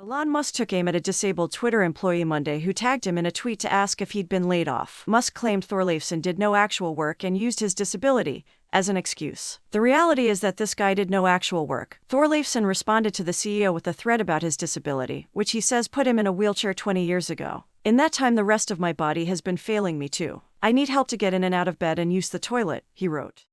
Elon Musk took aim at a disabled Twitter employee Monday who tagged him in a tweet to ask if he'd been laid off. Musk claimed Thorleifson did no actual work and used his disability as an excuse. The reality is that this guy did no actual work. Thorleifson responded to the CEO with a thread about his disability, which he says put him in a wheelchair 20 years ago. In that time, the rest of my body has been failing me too. I need help to get in and out of bed and use the toilet, he wrote.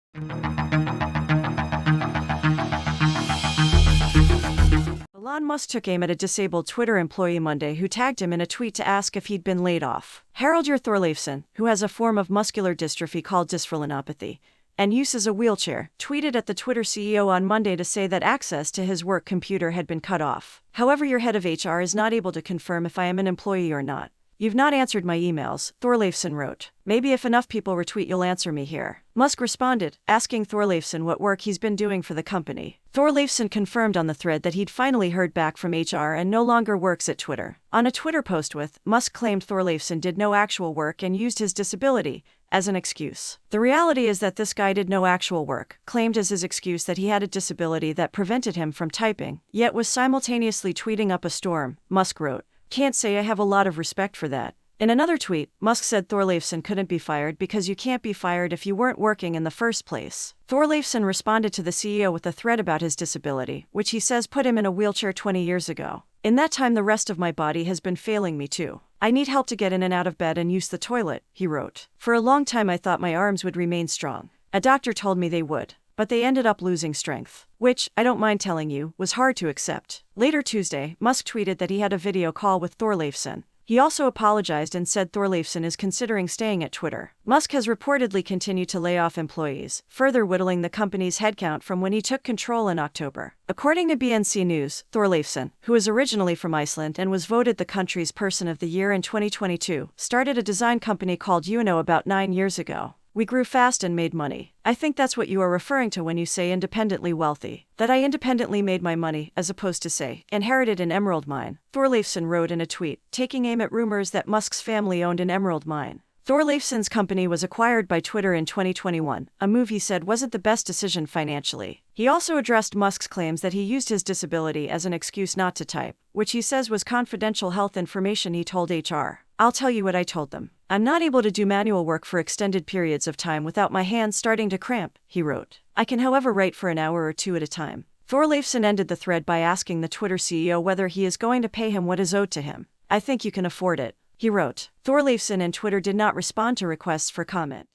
Elon Musk took aim at a disabled Twitter employee Monday who tagged him in a tweet to ask if he'd been laid off. Haraldur Thorleifson, who has a form of muscular dystrophy called dysferlinopathy and uses a wheelchair, tweeted at the Twitter CEO on Monday to say that access to his work computer had been cut off. However, your head of HR is not able to confirm if I am an employee or not. You've not answered my emails, Thorleifson wrote. Maybe if enough people retweet you'll answer me here. Musk responded, asking Thorleifson what work he's been doing for the company. Thorleifson confirmed on the thread that he'd finally heard back from HR and no longer works at Twitter. On a Twitter post with, Musk claimed Thorleifson did no actual work and used his disability as an excuse. The reality is that this guy did no actual work, claimed as his excuse that he had a disability that prevented him from typing, yet was simultaneously tweeting up a storm, Musk wrote. Can't say I have a lot of respect for that. In another tweet, Musk said Thorleifson couldn't be fired because you can't be fired if you weren't working in the first place. Thorleifson responded to the CEO with a thread about his disability, which he says put him in a wheelchair 20 years ago. In that time, the rest of my body has been failing me too. I need help to get in and out of bed and use the toilet, he wrote. For a long time I thought my arms would remain strong. A doctor told me they would. But they ended up losing strength, which, I don't mind telling you, was hard to accept. Later Tuesday, Musk tweeted that he had a video call with Thorleifson. He also apologized and said Thorleifson is considering staying at Twitter. Musk has reportedly continued to lay off employees, further whittling the company's headcount from when he took control in October. According to BNC News, Thorleifson, who is originally from Iceland and was voted the country's Person of the Year in 2022, started a design company called Uno about 9 years ago. We grew fast and made money. I think that's what you are referring to when you say independently wealthy. That I independently made my money, as opposed to say, inherited an emerald mine, Thorleifson wrote in a tweet, taking aim at rumors that Musk's family owned an emerald mine. Thorleifson's company was acquired by Twitter in 2021, a move he said wasn't the best decision financially. He also addressed Musk's claims that he used his disability as an excuse not to type, which he says was confidential health information he told HR. I'll tell you what I told them. I'm not able to do manual work for extended periods of time without my hands starting to cramp, he wrote. I can however write for an hour or two at a time. Thorleifson ended the thread by asking the Twitter CEO whether he is going to pay him what is owed to him. I think you can afford it, he wrote. Thorleifson and Twitter did not respond to requests for comment.